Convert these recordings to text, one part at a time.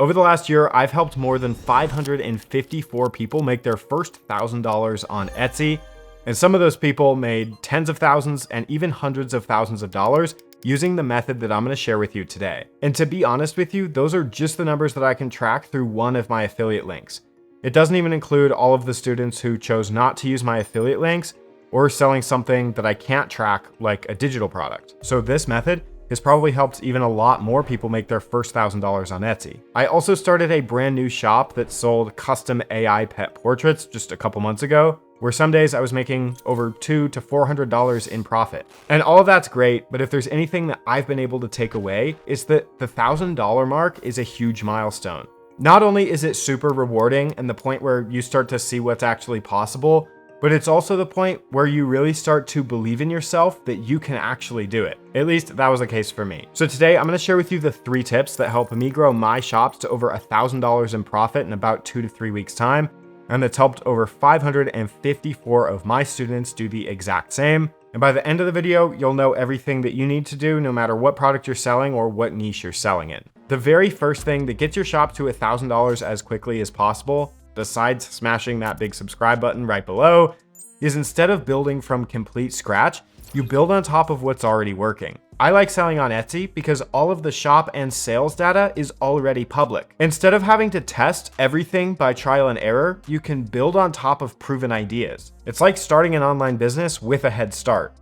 Over the last year, I've helped more than 554 people make their first $1,000 on Etsy. And some of those people made tens of thousands and even hundreds of thousands of dollars using the method that I'm going to share with you today. And to be honest with you, those are just the numbers that I can track through one of my affiliate links. It doesn't even include all of the students who chose not to use my affiliate links or selling something that I can't track, like a digital product. So this method has probably helped even a lot more people make their first $1,000 on Etsy. I also started a brand new shop that sold custom AI pet portraits just a couple months ago, where some days I was making over $200 to $400 in profit. And all of that's great, but if there's anything that I've been able to take away, it's that the $1,000 mark is a huge milestone. Not only is it super rewarding and the point where you start to see what's actually possible, but it's also the point where you really start to believe in yourself that you can actually do it. At least that was the case for me. So today I'm going to share with you the 3 tips that help me grow my shops to over $1,000 in profit in about 2 to 3 weeks time. And that's helped over 554 of my students do the exact same. And by the end of the video, you'll know everything that you need to do no matter what product you're selling or what niche you're selling in. The very first thing that gets your shop to $1,000 as quickly as possible, besides smashing that big subscribe button right below, is instead of building from complete scratch, you build on top of what's already working. I like selling on Etsy because all of the shop and sales data is already public. Instead of having to test everything by trial and error, you can build on top of proven ideas. It's like starting an online business with a head start.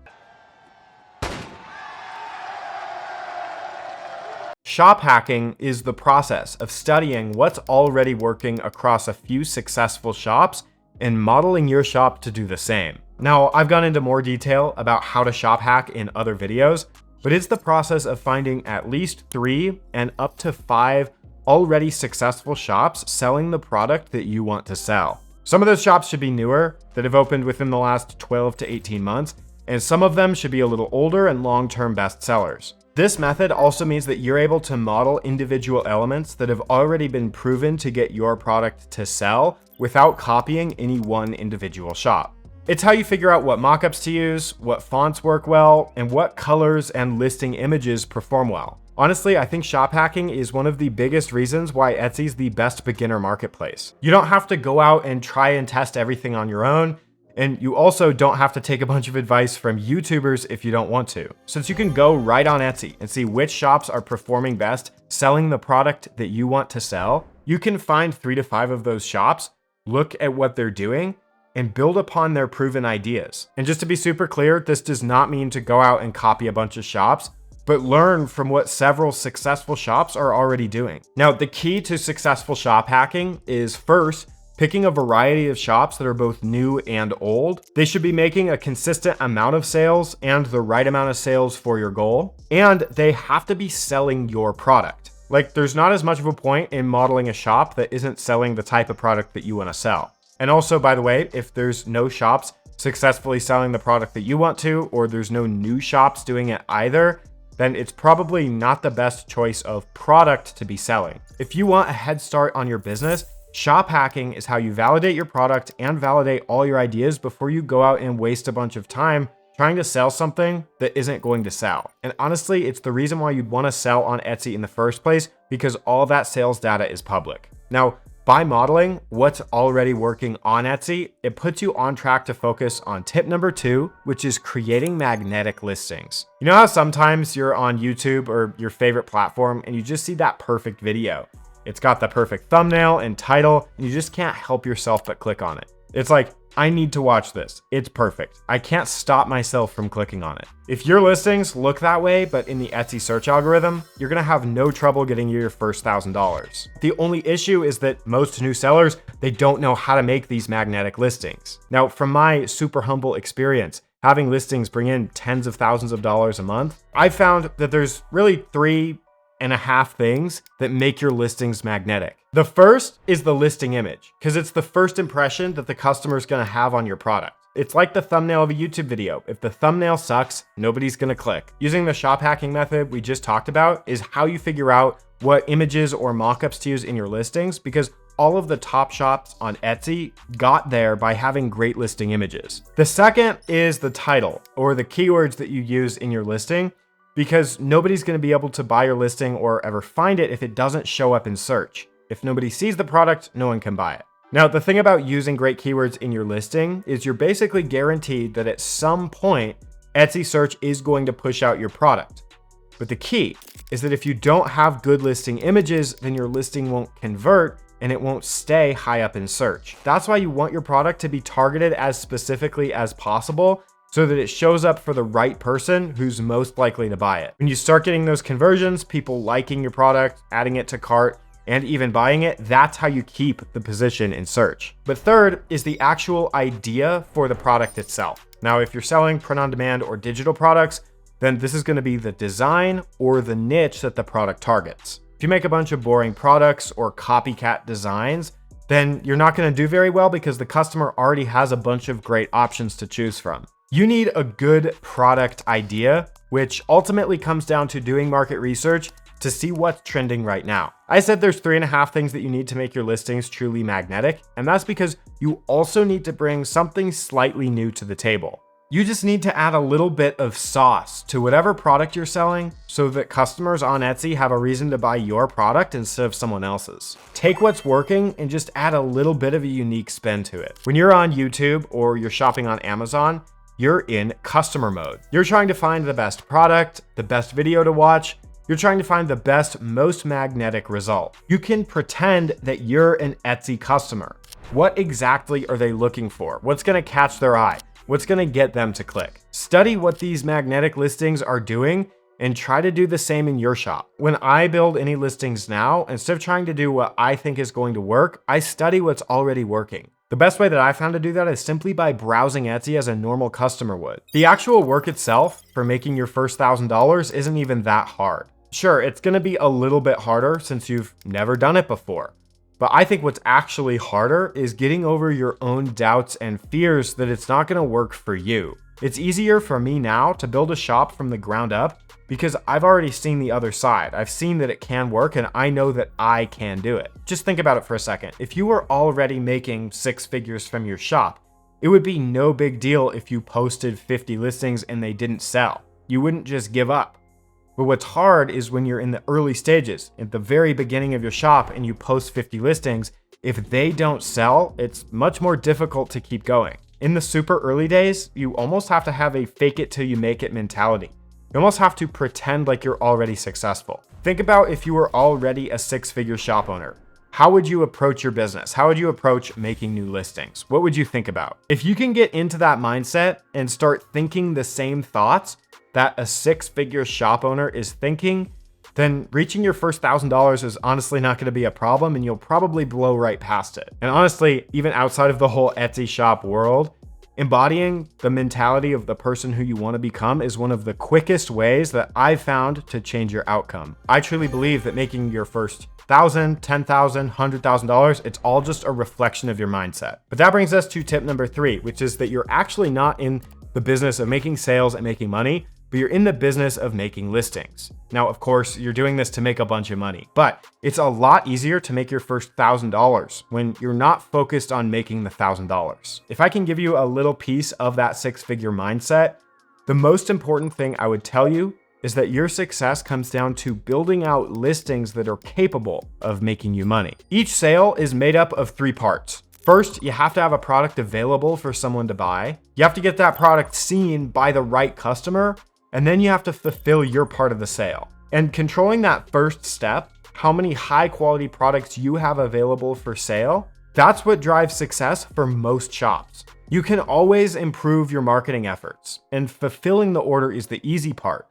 Shop hacking is the process of studying what's already working across a few successful shops and modeling your shop to do the same. Now, I've gone into more detail about how to shop hack in other videos, but it's the process of finding at least 3 and up to 5 already successful shops selling the product that you want to sell. Some of those shops should be newer, that have opened within the last 12 to 18 months, and some of them should be a little older and long-term bestsellers. This method also means that you're able to model individual elements that have already been proven to get your product to sell without copying any one individual shop. It's how you figure out what mockups to use, what fonts work well, and what colors and listing images perform well. Honestly, I think shop hacking is one of the biggest reasons why Etsy's the best beginner marketplace. You don't have to go out and try and test everything on your own, and you also don't have to take a bunch of advice from YouTubers if you don't want to. Since you can go right on Etsy and see which shops are performing best selling the product that you want to sell, you can find 3 to 5 of those shops, look at what they're doing, and build upon their proven ideas. And just to be super clear, this does not mean to go out and copy a bunch of shops, but learn from what several successful shops are already doing. Now, the key to successful shop hacking is first, picking a variety of shops that are both new and old. They should be making a consistent amount of sales and the right amount of sales for your goal. And they have to be selling your product. Like, there's not as much of a point in modeling a shop that isn't selling the type of product that you want to sell. And also, by the way, if there's no shops successfully selling the product that you want to, or there's no new shops doing it either, then it's probably not the best choice of product to be selling. If you want a head start on your business, shop hacking is how you validate your product and validate all your ideas before you go out and waste a bunch of time trying to sell something that isn't going to sell. And honestly, it's the reason why you'd want to sell on Etsy in the first place, because all that sales data is public. Now, by modeling what's already working on Etsy, it puts you on track to focus on tip number 2, which is creating magnetic listings. You know how sometimes you're on YouTube or your favorite platform and you just see that perfect video? It's got the perfect thumbnail and title, and you just can't help yourself but click on it. It's like, I need to watch this. It's perfect. I can't stop myself from clicking on it. If your listings look that way, but in the Etsy search algorithm, you're gonna have no trouble getting you your first $1,000. The only issue is that most new sellers, they don't know how to make these magnetic listings. Now, from my super humble experience, having listings bring in tens of thousands of dollars a month, I found that there's really 3.5 things that make your listings magnetic. The first is the listing image, because it's the first impression that the customer is going to have on your product. It's like the thumbnail of a YouTube video. If the thumbnail sucks, nobody's going to click. Using the shop hacking method we just talked about is how you figure out what images or mockups to use in your listings, because all of the top shops on Etsy got there by having great listing images. The second is the title, or the keywords that you use in your listing. because nobody's going to be able to buy your listing or ever find it if it doesn't show up in search. If nobody sees the product, no one can buy it. Now, the thing about using great keywords in your listing is you're basically guaranteed that at some point, Etsy search is going to push out your product. But the key is that if you don't have good listing images, then your listing won't convert and it won't stay high up in search. That's why you want your product to be targeted as specifically as possible so that it shows up for the right person who's most likely to buy it. When you start getting those conversions, people liking your product, adding it to cart, and even buying it, that's how you keep the position in search. But third is the actual idea for the product itself. Now, if you're selling print-on-demand or digital products, then this is going to be the design or the niche that the product targets. If you make a bunch of boring products or copycat designs, then you're not going to do very well because the customer already has a bunch of great options to choose from. You need a good product idea, which ultimately comes down to doing market research to see what's trending right now. I said there's 3.5 things that you need to make your listings truly magnetic, and that's because you also need to bring something slightly new to the table. You just need to add a little bit of sauce to whatever product you're selling so that customers on Etsy have a reason to buy your product instead of someone else's. Take what's working and just add a little bit of a unique spin to it. When you're on YouTube or you're shopping on Amazon, you're in customer mode. You're trying to find the best product, the best video to watch. You're trying to find the best, most magnetic result. You can pretend that you're an Etsy customer. What exactly are they looking for? What's going to catch their eye? What's going to get them to click? Study what these magnetic listings are doing and try to do the same in your shop. When I build any listings now, instead of trying to do what I think is going to work, I study what's already working. The best way that I found to do that is simply by browsing Etsy as a normal customer would. The actual work itself for making your first $1,000 isn't even that hard. Sure, it's going to be a little bit harder since you've never done it before. But I think what's actually harder is getting over your own doubts and fears that it's not going to work for you. It's easier for me now to build a shop from the ground up because I've already seen the other side. I've seen that it can work and I know that I can do it. Just think about it for a second. If you were already making 6 figures from your shop, it would be no big deal if you posted 50 listings and they didn't sell. You wouldn't just give up. But what's hard is when you're in the early stages, at the very beginning of your shop, and you post 50 listings, if they don't sell, it's much more difficult to keep going. In the super early days, you almost have to have a fake it till you make it mentality. You almost have to pretend like you're already successful. Think about if you were already a 6-figure shop owner. How would you approach your business? How would you approach making new listings? What would you think about? If you can get into that mindset and start thinking the same thoughts that a 6-figure shop owner is thinking, then reaching your first $1,000 is honestly not going to be a problem and you'll probably blow right past it. And honestly, even outside of the whole Etsy shop world, embodying the mentality of the person who you want to become is one of the quickest ways that I've found to change your outcome. I truly believe that making your first $1,000, $10,000, $100,000, it's all just a reflection of your mindset. But that brings us to tip number 3, which is that you're actually not in the business of making sales and making money, but you're in the business of making listings. Now, of course, you're doing this to make a bunch of money, but it's a lot easier to make your first $1,000 when you're not focused on making the $1,000. If I can give you a little piece of that 6-figure mindset, the most important thing I would tell you is that your success comes down to building out listings that are capable of making you money. Each sale is made up of 3 parts. First, you have to have a product available for someone to buy. You have to get that product seen by the right customer, and then you have to fulfill your part of the sale. And controlling that first step, how many high quality products you have available for sale, that's what drives success for most shops. You can always improve your marketing efforts, and fulfilling the order is the easy part.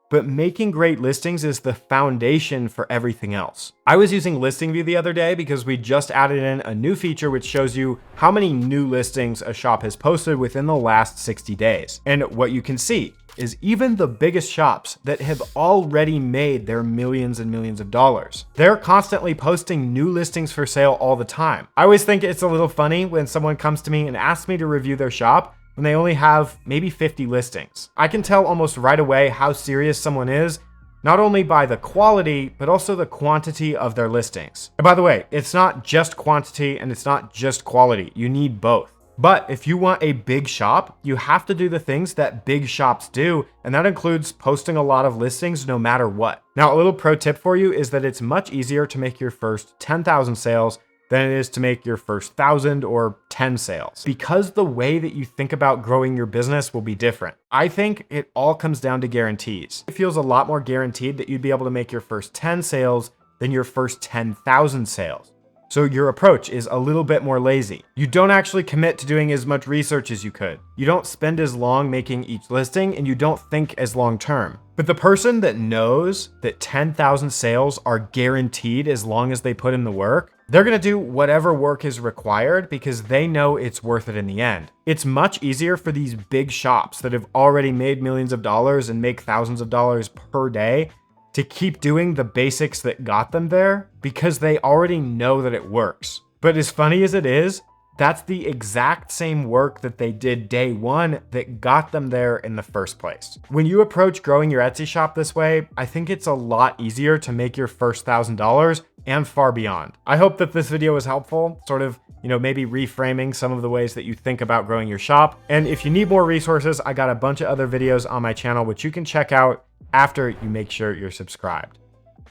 But making great listings is the foundation for everything else. I was using Listing View the other day because we just added in a new feature which shows you how many new listings a shop has posted within the last 60 days. And what you can see is even the biggest shops that have already made their millions and millions of dollars, they're constantly posting new listings for sale all the time. I always think it's a little funny when someone comes to me and asks me to review their shop when they only have maybe 50 listings. I can tell almost right away how serious someone is, not only by the quality, but also the quantity of their listings. And by the way, it's not just quantity and it's not just quality. You need both. But if you want a big shop, you have to do the things that big shops do, and that includes posting a lot of listings no matter what. Now, a little pro tip for you is that it's much easier to make your first 10,000 sales than it is to make your first 1,000 or 10 sales, because the way that you think about growing your business will be different. I think it all comes down to guarantees. It feels a lot more guaranteed that you'd be able to make your first 10 sales than your first 10,000 sales. So your approach is a little bit more lazy. You don't actually commit to doing as much research as you could. You don't spend as long making each listing, and you don't think as long term. But the person that knows that 10,000 sales are guaranteed as long as they put in the work, they're gonna do whatever work is required because they know it's worth it in the end. It's much easier for these big shops that have already made millions of dollars and make thousands of dollars per day to keep doing the basics that got them there because they already know that it works. But as funny as it is, that's the exact same work that they did day one that got them there in the first place. When you approach growing your Etsy shop this way, I think it's a lot easier to make your first $1,000 and far beyond. I hope that this video was helpful, sort of, maybe reframing some of the ways that you think about growing your shop. And if you need more resources, I got a bunch of other videos on my channel, which you can check out after you make sure you're subscribed.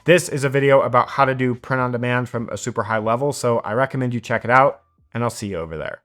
This is a video about how to do print on demand from a super high level, so I recommend you check it out, and I'll see you over there.